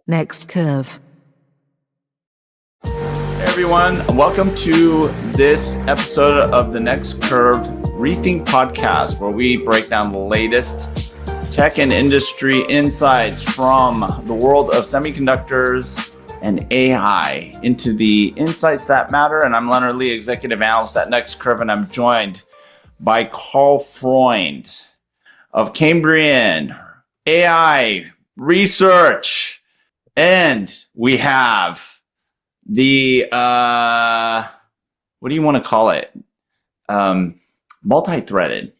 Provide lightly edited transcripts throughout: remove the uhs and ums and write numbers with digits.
Next curve. Hey everyone, welcome to this episode of the Next Curve reThink podcast, where we break down the latest tech and industry insights from the world of semiconductors and AI into the insights that matter. And I'm Leonard Lee, executive analyst at Next Curve, and I'm joined by Karl Freund of Cambrian AI Research. And we have the, what do you want to call it? Multi-threaded,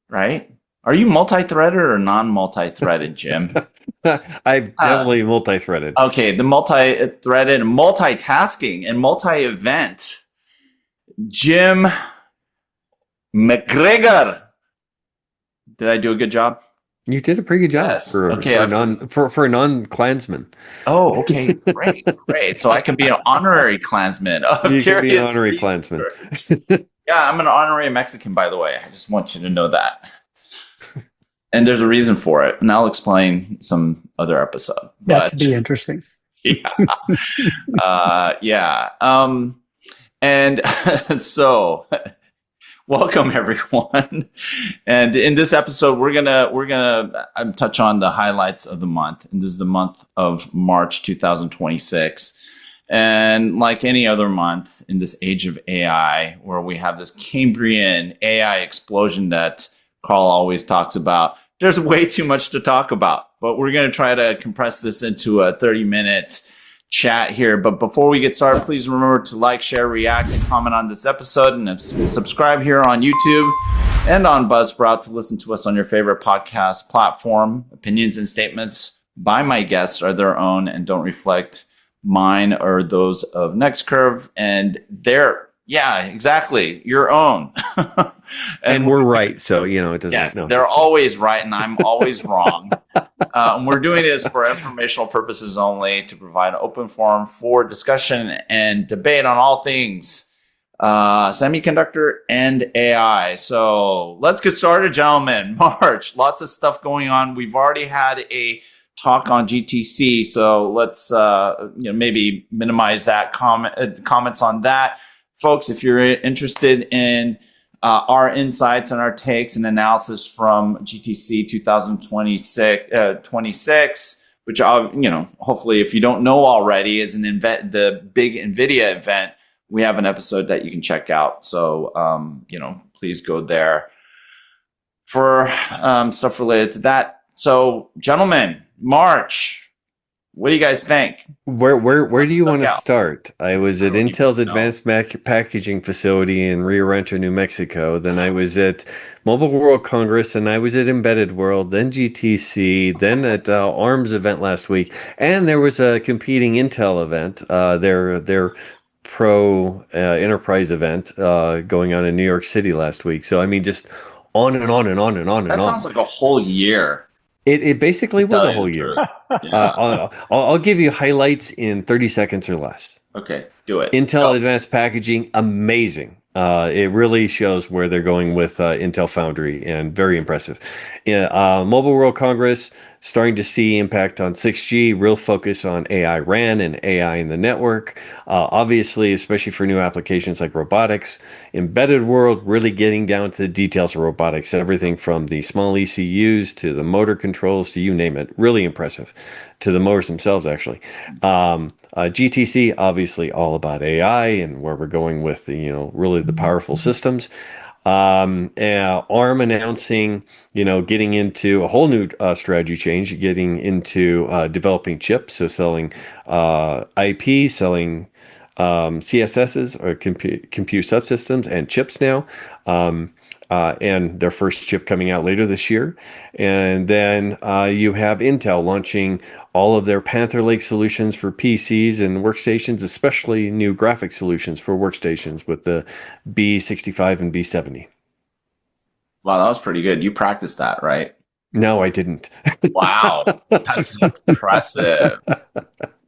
right? Are you multi-threaded or non-multi-threaded, Jim? I'm definitely multi-threaded. Okay, the multi-threaded, multitasking, and multi-event. Jim McGregor. Did I do a good job? You did a pretty good job for a non-Klansman. Oh, okay, great. So I can be an honorary Klansman. You can be an honorary Klansman. Yeah, I'm an honorary Mexican, by the way. I just want you to know that. And there's a reason for it, and I'll explain some other episode. That could be interesting. Yeah. And so welcome everyone. And in this episode, we're gonna touch on the highlights of the month. And this is the month of March 2026. And like any other month in this age of AI, where we have this Cambrian AI explosion that Karl always talks about, there's way too much to talk about. But we're going to try to compress this into a 30-minute chat here. But before we get started, please remember to like, share, react, and comment on this episode, and subscribe here on YouTube and on Buzzsprout to listen to us on your favorite podcast platform. Opinions and statements by my guests are their own and don't reflect mine or those of Next Curve, and they're exactly your own. and we're right, so it doesn't. Yes, they're always right, and I'm always wrong. We're doing this for informational purposes only, to provide an open forum for discussion and debate on all things semiconductor and AI. So let's get started, gentlemen. March, lots of stuff going on. We've already had a talk on GTC, so let's maybe minimize that comments on that. Folks, if you're interested in our insights and our takes and analysis from GTC 2026, which hopefully, if you don't know already, is the big Nvidia event, we have an episode that you can check out. So please go there for stuff related to that. So, gentlemen, March. What do you guys think? Where do you want to start? I was at Intel's Advanced Packaging Facility in Rio Rancho, New Mexico. Then I was at Mobile World Congress, and I was at Embedded World, then GTC, then at ARMS event last week. And there was a competing Intel event, their Pro Enterprise event going on in New York City last week. So, I mean, just on and on and on and on and on. That sounds like a whole year. It basically was a whole year. I'll give you highlights in 30 seconds or less. Okay, do it. Intel Advanced Packaging, amazing. It really shows where they're going with Intel Foundry, and very impressive. Mobile World Congress, starting to see impact on 6G, real focus on AI RAN and AI in the network. Obviously, especially for new applications like robotics. Embedded World, really getting down to the details of robotics, everything from the small ECUs to the motor controls to you name it. Really impressive. To the motors themselves, actually. GTC, obviously all about AI and where we're going with really the powerful systems. ARM announcing, getting into a whole new strategy change, getting into developing chips, so selling IP, selling CSSs or compute subsystems and chips now. And their first chip coming out later this year. And then you have Intel launching all of their Panther Lake solutions for PCs and workstations, especially new graphic solutions for workstations with the B65 and B70. Wow, that was pretty good. You practiced that, right? No, I didn't. Wow, that's impressive.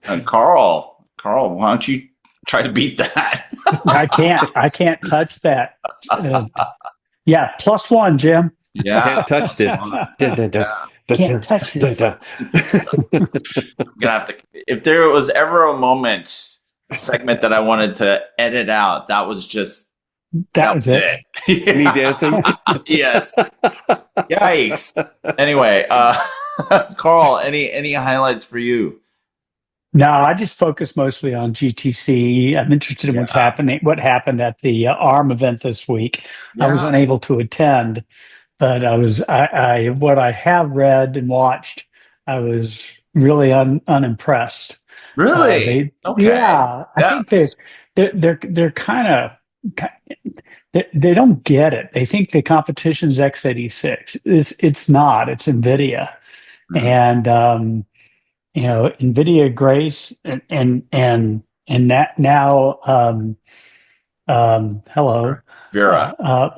And Karl, why don't you try to beat that? I can't touch that. Yeah, +1, Jim. Yeah. Can't touch That's this. fun. Dun, dun, dun, Yeah. dun, Can't dun, touch dun, this. dun. I'm gonna have to. If there was ever a moment, a segment that I wanted to edit out, that was just That that was was it. it. Me Yeah. dancing. Yes. Yikes. Anyway, Carl, any highlights for you? No, I just focus mostly on GTC. I'm interested in what's Yeah. happening, what happened at the ARM event this week. I was Yeah. unable to attend, but what I have read and watched, I was really unimpressed. Really? Okay. Yeah, I think Yes. they're kind of they don't get it. They think the competition's x86. It's not. It's Nvidia, Mhm. and Nvidia Grace and that now hello Vera.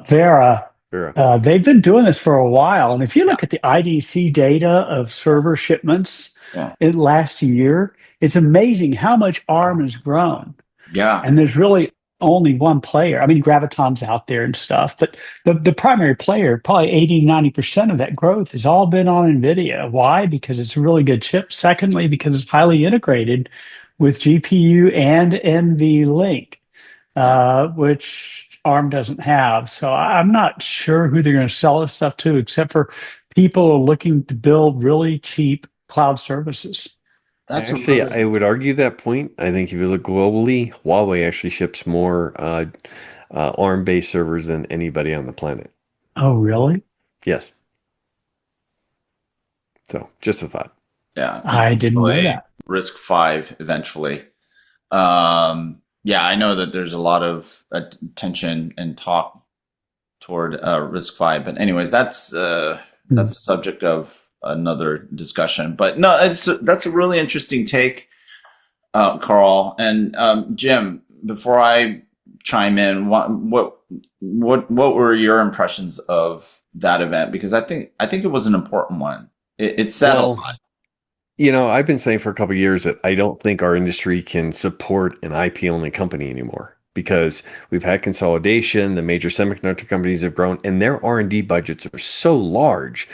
Vera. Vera. They've been doing this for a while, and if you Yeah. look at the IDC data of server shipments Yeah. in last year, it's amazing how much ARM has grown. Yeah. And there's really only one player. I mean, Graviton's out there and stuff, but the primary player, probably 80-90% of that growth has all been on NVIDIA. Why? Because it's a really good chip. Secondly, because it's highly integrated with GPU and NVLink, Yeah. which ARM doesn't have. So I'm not sure who they're going to sell this stuff to, except for people who are looking to build really cheap cloud services. That's a Actually, I really would argue that point. I think if you look globally, Huawei actually ships more ARM-based servers than anybody on the planet. Oh, really? Yes. So, just a thought. yeah. I didn't know Eventually, that. Risk Five. Eventually. Yeah, I know that there's a lot of attention and talk toward Risk Five, but anyways, that's the subject of another discussion. But no, that's a really interesting take, Carl and Jim. Before I chime in, what were your impressions of that event? Because I think it was an important one. It said a Well, lot. I've been saying for a couple of years that I don't think our industry can support an IP only company anymore because we've had consolidation, the major semiconductor companies have grown, and their R&D budgets are so large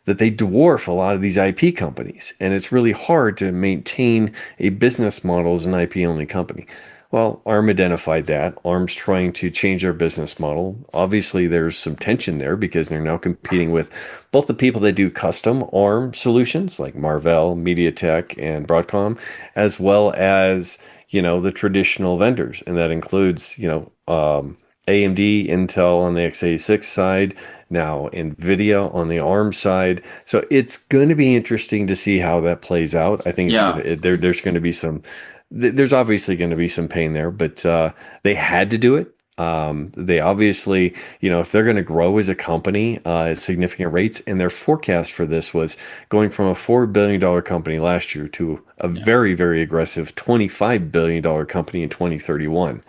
that they dwarf a lot of these IP companies. And it's really hard to maintain a business model as an IP only company. Well, ARM identified that. ARM's trying to change their business model. Obviously, there's some tension there because they're now competing with both the people that do custom ARM solutions like Marvell, MediaTek, and Broadcom, as well as, the traditional vendors. And that includes, AMD, Intel on the x86 side, now Nvidia on the ARM side. So it's going to be interesting to see how that plays out. I think Yeah, there's going to be there's obviously going to be some pain there, but they had to do it. They obviously, if they're going to grow as a company at significant rates, and their forecast for this was going from a $4 billion company last year to a yeah, very, very aggressive $25 billion company in 2031.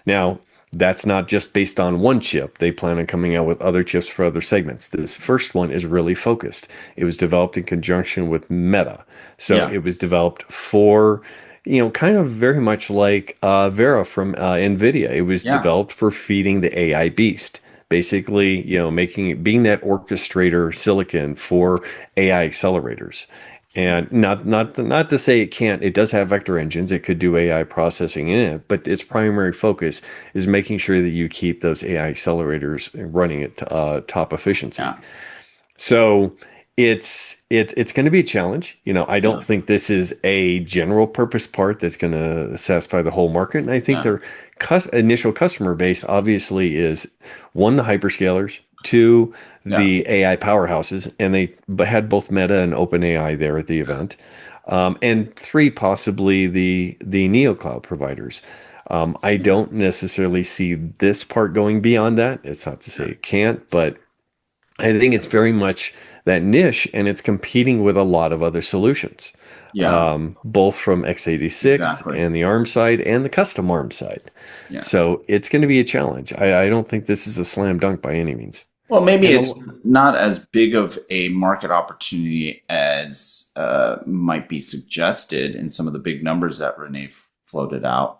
Now, that's not just based on one chip. They plan on coming out with other chips for other segments. This first one is really focused. It was developed in conjunction with Meta. So yeah, it was developed for, kind of very much like Vera from Nvidia. It was yeah, developed for feeding the AI beast. Basically, being that orchestrator silicon for AI accelerators. And not to say it does have vector engines, it could do AI processing in it, but its primary focus is making sure that you keep those AI accelerators running at top efficiency. yeah, So it's going to be a challenge. I yeah, don't think this is a general purpose part that's going to satisfy the whole market. And I think yeah, their initial customer base obviously is one, the hyperscalers, two, yeah, the AI powerhouses, and they had both Meta and OpenAI there at the event, and three, possibly the neo cloud providers. I yeah, don't necessarily see this part going beyond that. It's not to say it can't, but I think it's very much that niche and it's competing with a lot of other solutions, yeah, both from x86 exactly. and the ARM side and the custom ARM side. Yeah. So it's going to be a challenge. I don't think this is a slam dunk by any means. Well, maybe And it's not as big of a market opportunity as might be suggested in some of the big numbers that Rene floated out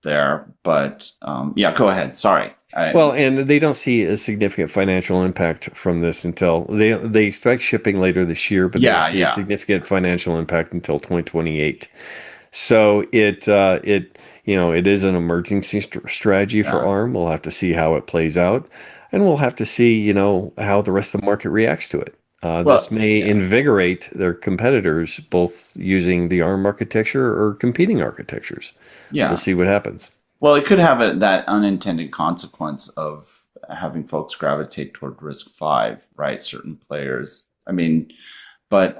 there. But yeah, go ahead. Sorry. Well, and they don't see a significant financial impact from this until they expect shipping later this year, but they don't see a significant financial impact until 2028. So it is an emergency strategy for ARM. We'll have to see how it plays out, and we'll have to see how the rest of the market reacts to it. This may invigorate their competitors, both using the ARM architecture or competing architectures. Yeah, we'll see what happens. Well, it could have that unintended consequence of having folks gravitate toward RISC-V, right? Certain players. I mean, but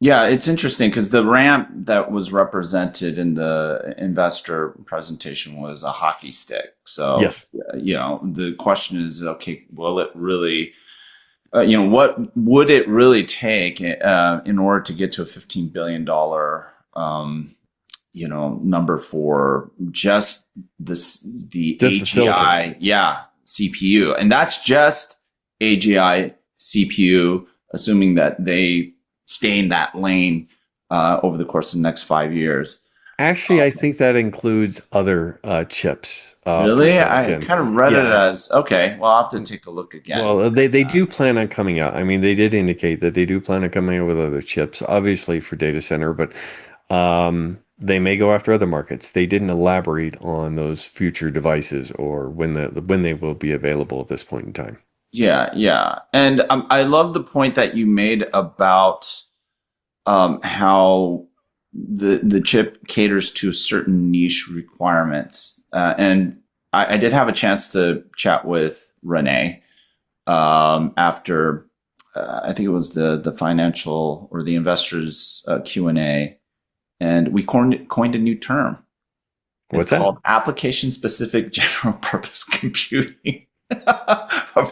it's interesting because the ramp that was represented in the investor presentation was a hockey stick. So, yes, the question is, okay, will it really, what would it really take in order to get to a $15 billion number for just the AGI, CPU, and that's just AGI CPU, assuming that they stay in that lane over the course of the next 5 years. Actually, I think that includes other chips. Really? I kind of read it as, okay, well, I'll have to take a look again. Well, they do plan on coming out. I mean, they did indicate that they do plan on coming out with other chips, obviously for data center, but they may go after other markets. They didn't elaborate on those future devices or when they will be available at this point in time. Yeah. And I love the point that you made about how the chip caters to certain niche requirements. And I did have a chance to chat with Rene after I think it was the financial or the investors Q&A, and we coined a new term. What's that? Called application-specific general-purpose computing.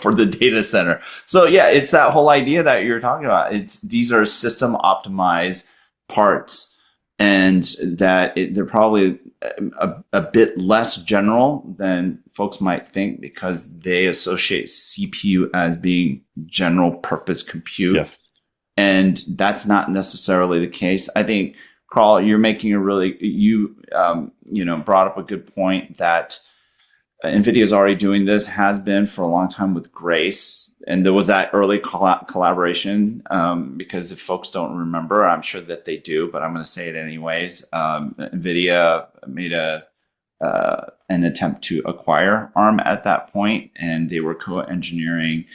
For the data center. So it's that whole idea that you're talking about. These are system optimized parts, and that they're probably a bit less general than folks might think because they associate CPU as being general purpose compute. Yes. And that's not necessarily the case. I think, Karl, you're making you brought up a good point that Nvidia is already doing this, has been for a long time with Grace. And there was that early collaboration because if folks don't remember, I'm sure that they do, but I'm going to say it anyways. Nvidia made an attempt to acquire ARM at that point, and they were co-engineering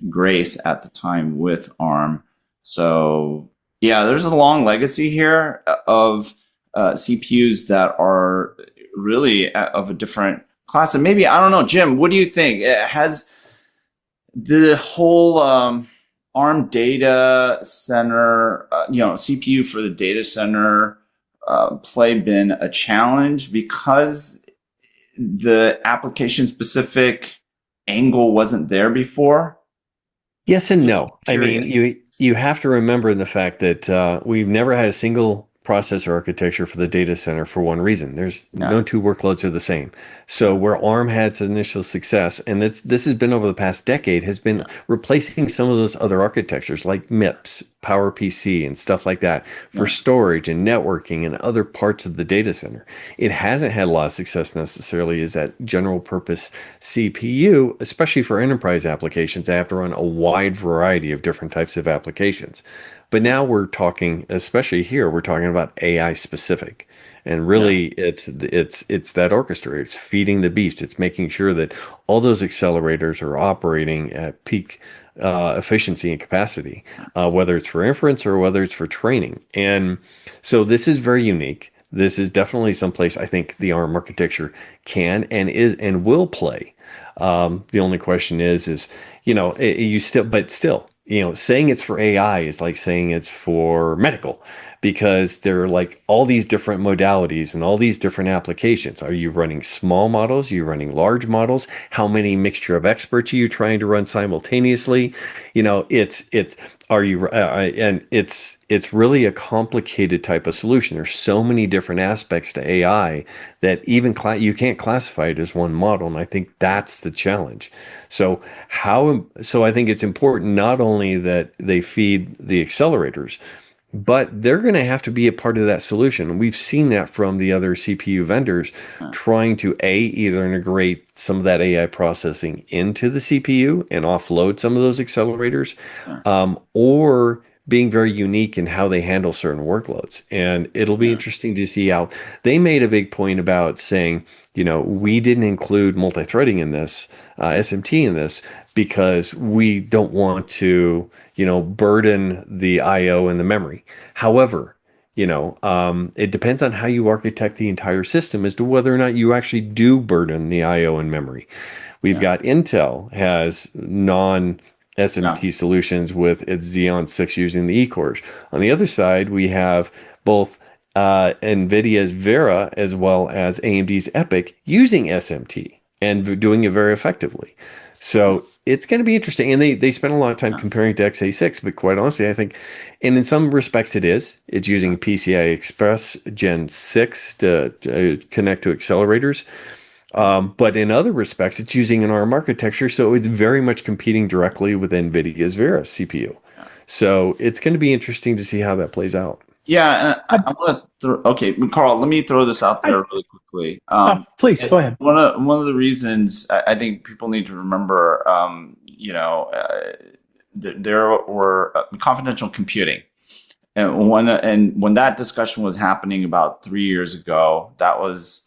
Grace at the time with ARM. So there's a long legacy here of CPUs that are really of a different class. And maybe, I don't know, Jim, what do you think? Has the whole ARM data center, CPU for the data center play been a challenge because the application specific angle wasn't there before? Yes and no. I mean, you have to remember the fact that we've never had a single processor architecture for the data center for one reason. There's no two workloads are the same. So where ARM had its initial success, and this has been over the past decade, has been replacing some of those other architectures like MIPS, PowerPC, and stuff like that for storage and networking and other parts of the data center. It hasn't had a lot of success necessarily as that general purpose CPU, especially for enterprise applications. They have to run a wide variety of different types of applications. But now we're talking, especially here, we're talking about AI specific, and really it's that orchestrator. It's feeding the beast. It's making sure that all those accelerators are operating at peak efficiency and capacity, whether it's for inference or whether it's for training. And so this is very unique. This is definitely someplace I think the ARM architecture can and will play. The only question is saying it's for AI is like saying it's for medical, because there are like all these different modalities and all these different applications. Are you running small models? Are you running large models? How many mixture of experts are you trying to run simultaneously? It's really a complicated type of solution. There's so many different aspects to AI that even you can't classify it as one model. And I think that's the challenge. So I think it's important not only that they feed the accelerators, but they're going to have to be a part of that solution. We've seen that from the other CPU vendors trying to either integrate some of that AI processing into the CPU and offload some of those accelerators, or being very unique in how they handle certain workloads. And it'll be interesting to see how they made a big point about saying, we didn't include multi-threading in this, SMT in this, because we don't want to, burden the IO and the memory. However, it depends on how you architect the entire system as to whether or not you actually do burden the IO and memory. We've got Intel has SMT solutions with its Xeon 6 using the E-cores. On the other side, we have both Nvidia's Vera as well as AMD's EPYC using SMT and doing it very effectively. So it's going to be interesting. And they spent a lot of time comparing to x86, but quite honestly, I think, and in some respects it's using PCI Express Gen 6 to connect to accelerators. But in other respects, it's using an ARM architecture, so it's very much competing directly with NVIDIA's Vera CPU. So it's going to be interesting to see how that plays out. Yeah, and I want to okay, Karl, let me throw this out there really quickly. Please go ahead. One of the reasons I think people need to remember, there were confidential computing, and when that discussion was happening about 3 years ago, that was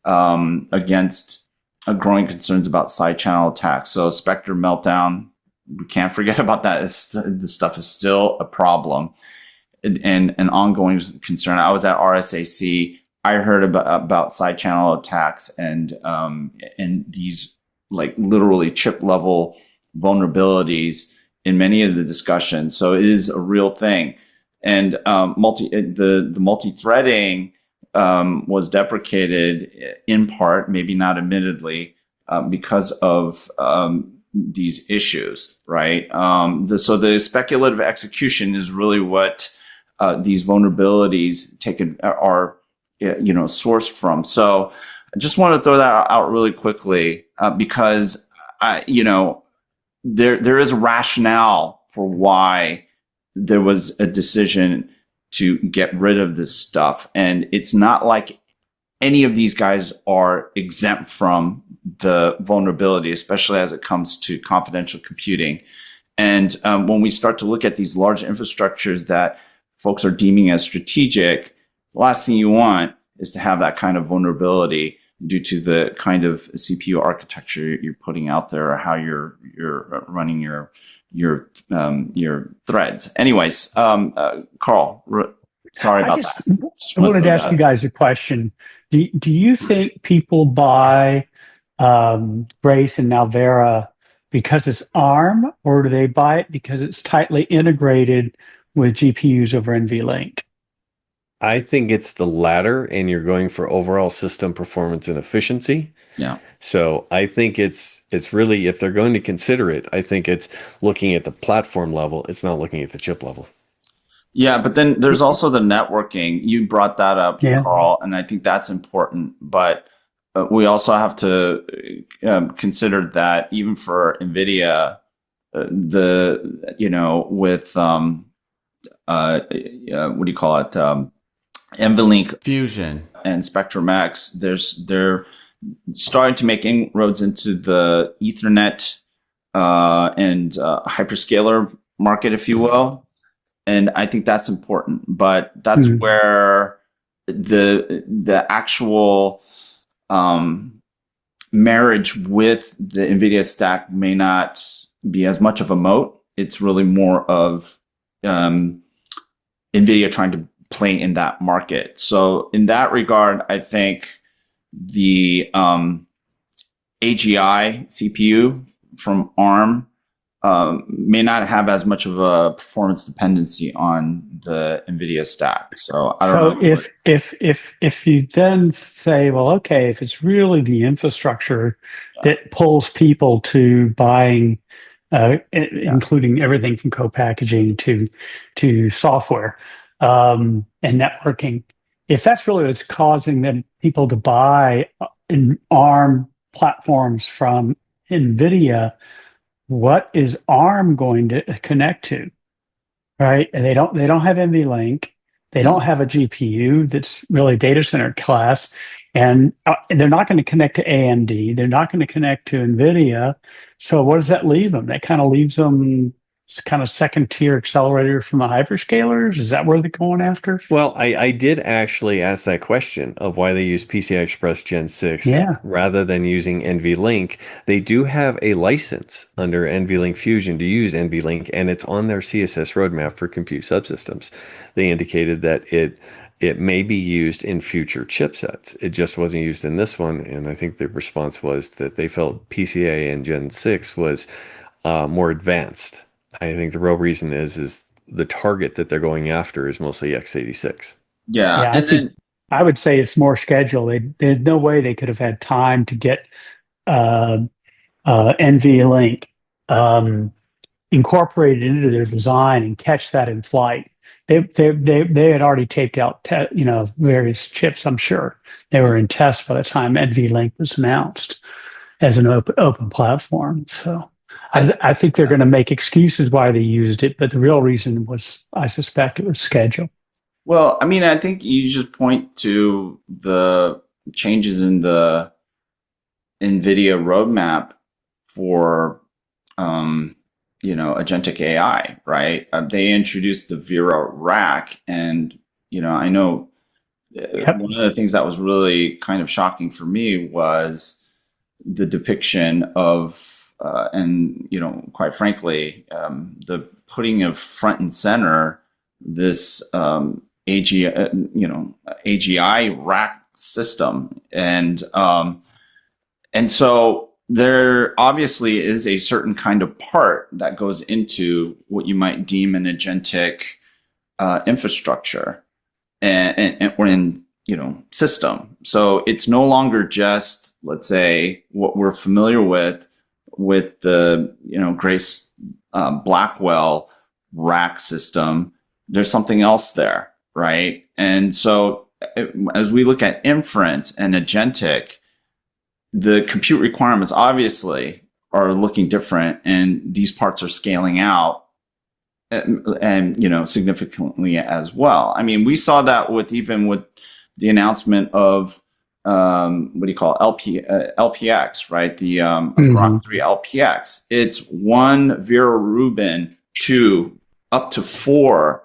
against growing concerns about side channel attacks. So Spectre meltdown, we can't forget about that. This stuff is still a problem and an ongoing concern. I was at RSAC. I heard about side channel attacks and these like literally chip level vulnerabilities in many of the discussions. So it is a real thing. And the multi-threading was deprecated in part, maybe not admittedly, because of these issues, right? So the speculative execution is really what these vulnerabilities are sourced from. So I just want to throw that out really quickly because there is a rationale for why there was a decision to get rid of this stuff, and it's not like any of these guys are exempt from the vulnerability, especially as it comes to confidential computing. And when we start to look at these large infrastructures that folks are deeming as strategic, the last thing you want is to have that kind of vulnerability due to the kind of CPU architecture you're putting out there or how you're running your threads. Anyways, Karl, sorry about that. I wanted to ask you guys a question. Do you think people buy Grace and now Vera because it's ARM, or do they buy it because it's tightly integrated with GPUs over NVLink? I think it's the latter, and you're going for overall system performance and efficiency. Yeah. So I think it's really, if they're going to consider it, I think it's looking at the platform level. It's not looking at the chip level. Yeah, but then there's also the networking. You brought that up, Karl, and I think that's important. But we also have to consider that even for NVIDIA, with what do you call it? NVLink Fusion and Spectrum X, they're starting to make inroads into the Ethernet and hyperscaler market, if you will. And I think that's important, but that's where the actual marriage with the NVIDIA stack may not be as much of a moat. It's really more of NVIDIA trying to play in that market. So in that regard, I think the AGI CPU from ARM may not have as much of a performance dependency on the NVIDIA stack. So I don't know. If you then say, well, okay, if it's really the infrastructure that pulls people to buying, including everything from co-packaging to software and networking, if that's really what's causing people to buy in ARM platforms from NVIDIA, what is ARM going to connect to? right? And they don't have NVLink. They don't have a GPU that's really data center class, and they're not going to connect to AMD. They're not going to connect to Nvidia. So what does that leave them? That kind of leaves them kind of second tier accelerator from the hyperscalers. Is that where they're going after? Well, I did actually ask that question of why they use PCI Express Gen 6 Yeah, rather than using NVLink. They do have a license under NVLink Fusion to use NVLink, and it's on their CSS roadmap for compute subsystems. They indicated that it may be used in future chipsets. It just wasn't used in this one, and I think the response was that they felt PCA and Gen 6 was more advanced. I think the real reason is the target that they're going after is mostly x86. Yeah, yeah. I and think then I would say it's more schedule. There's no way they could have had time to get uh, NVLink um, incorporated into their design and catch that in flight. They had already taped out various chips. I'm sure they were in test by the time NVLink was announced as an open platform. So I I think they're going to make excuses why they used it, but the real reason was, I suspect, it was schedule. well, I mean, I think you just point to the changes in the Nvidia roadmap for agentic AI, right? They introduced the Vera rack, and I know Yep. one of the things that was really kind of shocking for me was the depiction of, and quite frankly, the putting of front and center this AGI rack system, and so there obviously is a certain kind of part that goes into what you might deem an agentic infrastructure and or in system. So it's no longer just, let's say, what we're familiar with the Grace Blackwell rack system. There's something else there, right? And so as we look at inference and agentic, the compute requirements obviously are looking different, and these parts are scaling out and significantly as well. I mean, we saw that with the announcement of what do you call it? LPX, right? The Grok 3 LPX. It's one Vera Rubin to up to four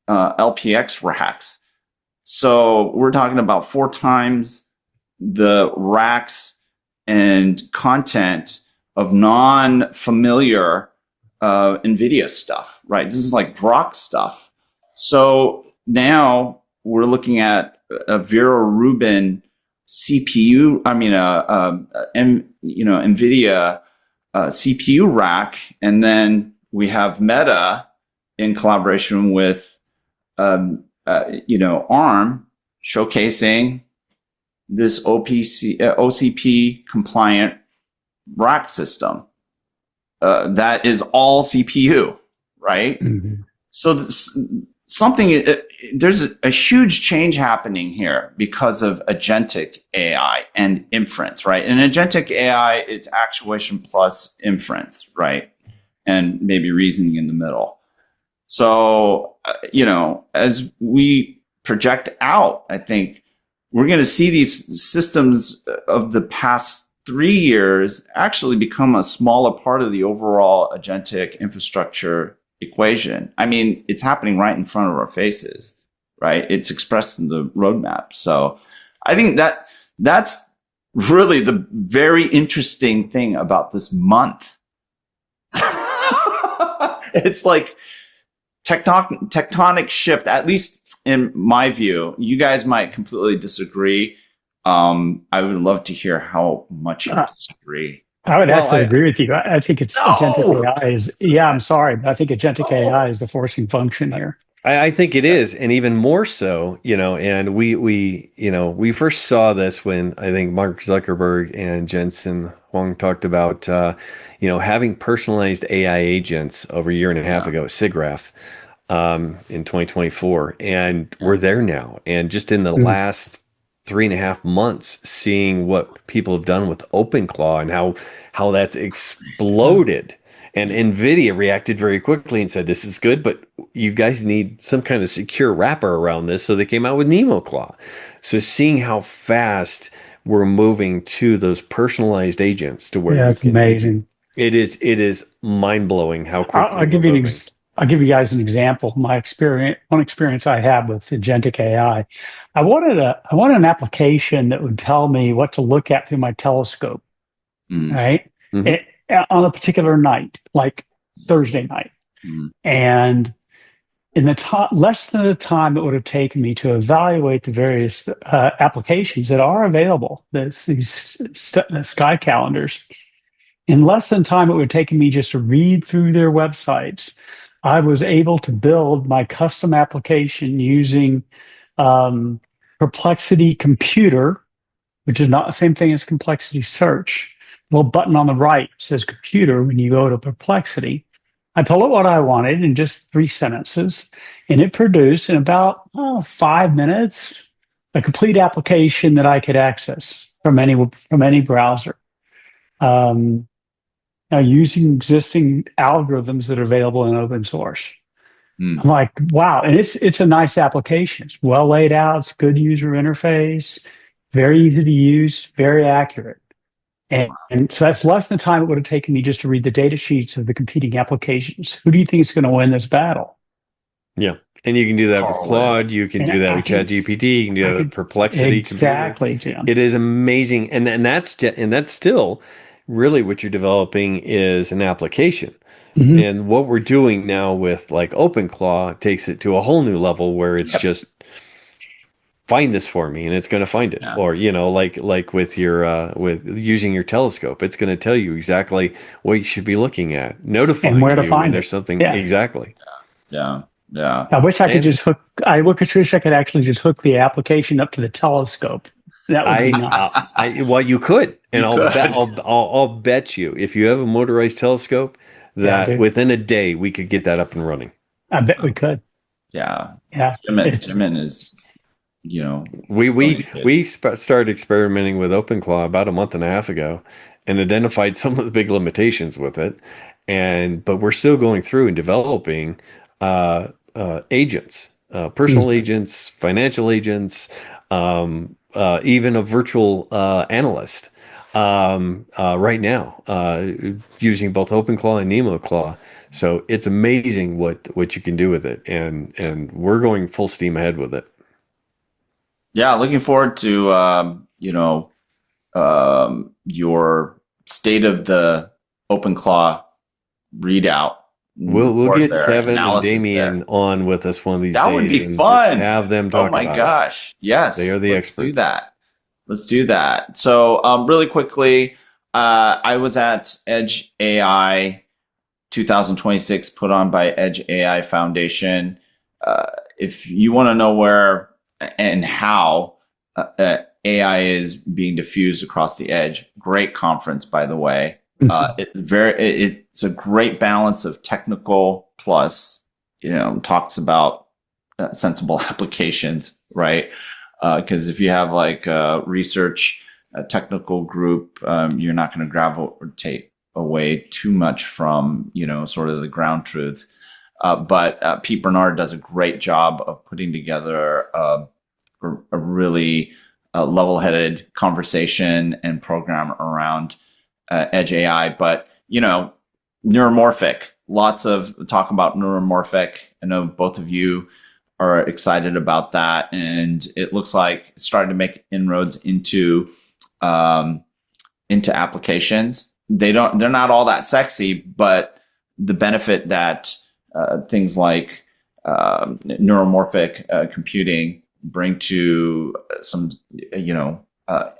LPX racks. So we're talking about 4 times the racks and content of non-familiar Nvidia stuff, right? This is like Grok stuff. So now we're looking at a Vera Rubin CPU. I mean, Nvidia CPU rack, and then we have Meta in collaboration with ARM showcasing this OCP compliant rack system that is all CPU, right? Mm-hmm. So there's a huge change happening here because of agentic AI and inference, right? And agentic AI, it's actuation plus inference, right? And maybe reasoning in the middle. So, as we project out, I think we're going to see these systems of the past 3 years actually become a smaller part of the overall agentic infrastructure equation. I mean, it's happening right in front of our faces, right? It's expressed in the roadmap. So I think that's really the very interesting thing about this month. It's like tectonic shift, at least in my view. You guys might completely disagree. I would love to hear how much you disagree. I would Well, actually agree with you. I think it's agentic AI is, yeah, I'm sorry, but I think agentic AI is the forcing function here. I think it is, and even more so, and we first saw this when I think Mark Zuckerberg and Jensen Huang talked about, having personalized AI agents over a year and a half ago, SIGGRAPH, in 2024, and we're there now. And just in the last 3.5 months, seeing what people have done with OpenClaw and how that's exploded. And Nvidia reacted very quickly and said, this is good, but you guys need some kind of secure wrapper around this. So they came out with NemoClaw. So seeing how fast we're moving to those personalized agents to where Yeah, you it's can, amazing. it is mind blowing how quickly I'll we're give you moving. I'll give you guys an example. My experience, one experience I had with Agentic AI. I wanted an application that would tell me what to look at through my telescope, Mm, right? Mhm. It, on a particular night, like Thursday night. mm, And in the less than the time it would have taken me to evaluate the various applications that are available, these sky calendars, in less than time it would have taken me just to read through their websites, I was able to build my custom application using um, Perplexity Computer, which is not the same thing as Complexity Search. The little button on the right says Computer when you go to Perplexity. I told it what I wanted in just 3 sentences, and it produced in about 5 minutes a complete application that I could access from any browser. Um, Using existing algorithms that are available in open source. mm. I'm like, wow, and it's a nice application. It's well laid out. It's good user interface, very easy to use, very accurate. And so that's less than the time it would have taken me just to read the data sheets of the competing applications. Who do you think is going to win this battle? Yeah. And you can do that with Carl Claude. You can And do that I with can, ChatGPT. You can do I that with could Perplexity Computer. exactly, Jim. It is amazing. And that's still really what you're developing is an application. Mhm. And what we're doing now with like OpenClaw takes it to a whole new level where it's Yep. just find this for me and it's going to find it. Yeah. Or, like with your with using your telescope, it's going to tell you exactly what you should be looking at, notifying And where to you when find there's it. something Yeah. exactly. Yeah. Yeah. I wish I could And just hook. Wish I could actually just hook the application up to the telescope. That would be nice. well, you could, and You I'll bet, could. I'll bet you, if you have a motorized telescope, Yeah, that dude. within a day we could get that up and running. I bet we could. Yeah. Yeah. Jimin is, We brilliant kid. started experimenting with OpenClaw about a month and a half ago, and identified some of the big limitations with it, but we're still going through and developing agents, personal Mhm. agents, financial agents, even a virtual analyst right now, using both OpenClaw and NemoClaw. So it's amazing what you can do with it, and we're going full steam ahead with it. Yeah, looking forward to your state of the OpenClaw readout We'll report get there, Kevin and analysis there. Damien on with us one of these That would days be and just fun. have them Oh talk my about it. gosh. Yes. They are the Let's do experts. that. Let's do that. So really quickly, I was at Edge AI 2026 put on by Edge AI Foundation. If you want to know where and how AI is being diffused across the edge, great conference, by the way. It's a great balance of technical plus, talks about sensible applications, right? Because if you have like a research, a technical group, you're not going to gravitate away too much from, sort of the ground truths. But Pete Bernard does a great job of putting together a really level-headed conversation and program around Edge AI. But, neuromorphic, lots of talk about neuromorphic. I know both of you are excited about that. And it looks like it's starting to make inroads into applications. They're not all that sexy, but the benefit that things like neuromorphic computing bring to some,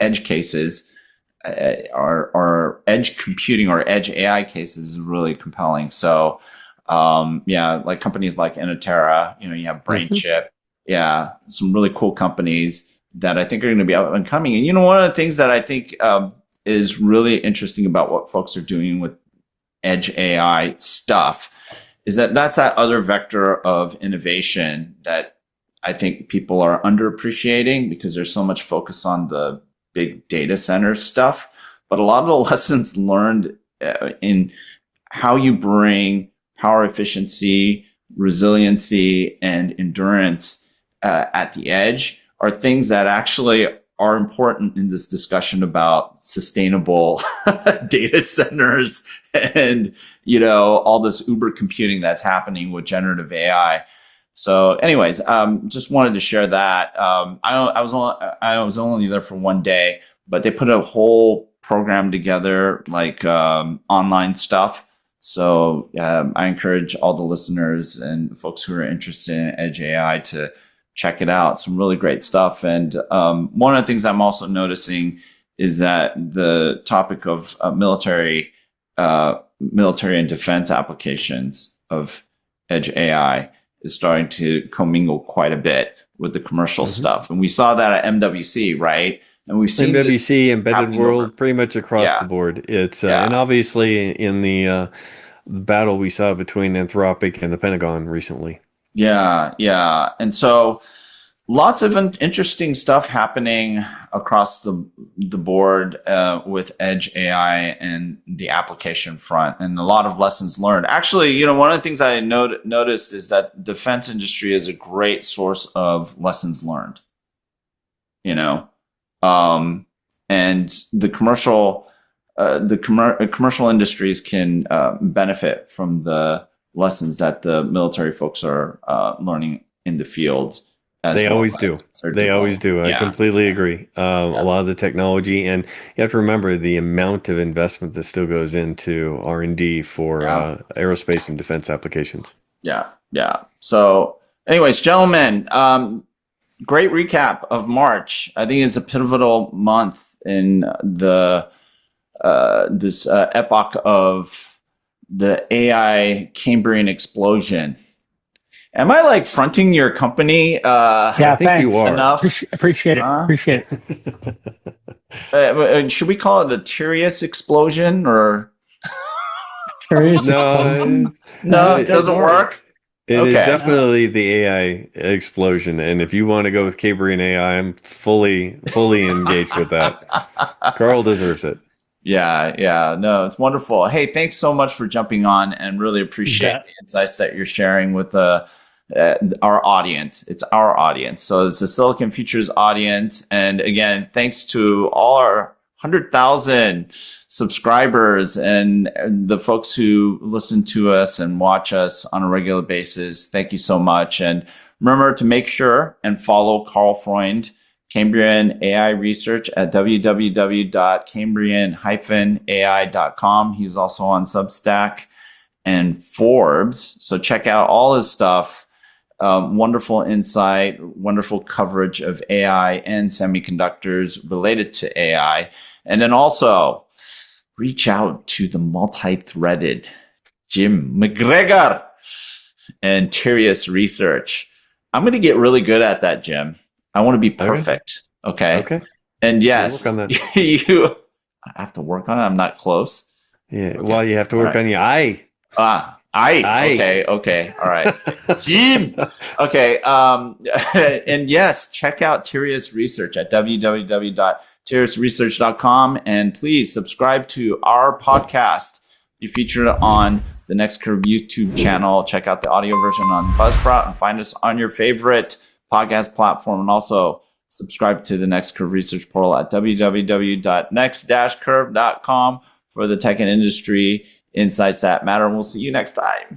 edge cases are edge computing or edge AI cases is really compelling. So, like companies like Inotera, you have BrainChip, some really cool companies that I think are going to be up and coming. And one of the things that I think is really interesting about what folks are doing with edge AI stuff is that's that other vector of innovation that I think people are underappreciating because there's so much focus on the big data center stuff. But a lot of the lessons learned in how you bring power efficiency, resiliency, and endurance at the edge are things that actually are important in this discussion about sustainable data centers and, all this Uber computing that's happening with generative AI. So anyways, just wanted to share that. I was only there for one day, but they put a whole program together, like online stuff. So I encourage all the listeners and folks who are interested in Edge AI to check it out. Some really great stuff. And one of the things I'm also noticing is that the topic of military and defense applications of Edge AI is starting to commingle quite a bit with the commercial stuff. And we saw that at MWC, right? And we've seen MWC, Embedded World, pretty much across the board. It's and obviously in the battle we saw between Anthropic and the Pentagon recently. Yeah. And so lots of interesting stuff happening across the board with Edge AI and the application front, and a lot of lessons learned. Actually, one of the things I noticed is that defense industry is a great source of lessons learned. And the commercial industries can benefit from the lessons that the military folks are learning in the field. They always do. They always do. I completely agree. A lot of the technology, and you have to remember the amount of investment that still goes into R&D for aerospace and defense applications. Yeah. So anyways, gentlemen, great recap of March. I think it's a pivotal month in the this epoch of the AI Cambrian explosion. Am I like fronting your company? I think you are. Enough? Appreciate it. Should we call it the Tyrius explosion or? Tyrius explosion? No, it doesn't work. It is definitely the AI explosion, and if you want to go with Cambrian AI, I'm fully engaged with that. Karl deserves it. Yeah. No, it's wonderful. Hey, thanks so much for jumping on, and really appreciate the insights that you're sharing with our audience. It's our audience. So it's the Silicon Futures audience. And again, thanks to all our 100,000 subscribers and the folks who listen to us and watch us on a regular basis. Thank you so much. And remember to make sure and follow Karl Freund, Cambrian AI Research at www.cambrian-ai.com. He's also on Substack and Forbes. So check out all his stuff. Wonderful insight, wonderful coverage of AI and semiconductors related to AI. And then also reach out to the multi-threaded Jim McGregor and Tyrius Research. I'm going to get really good at that, Jim. I want to be perfect. Okay. And yes, I have to work on it. I'm not close. Yeah. Well, you have to work on your eye. Okay. All right. Jim. Okay. And yes, check out Tyrius Research at www.tyriusresearch.com. And please subscribe to our podcast. Be featured on the Next Curve YouTube channel. Check out the audio version on Buzzsprout and find us on your favorite podcast platform. And also subscribe to the Next Curve Research portal at www.next-curve.com for the tech and industry insights that matter. And we'll see you next month.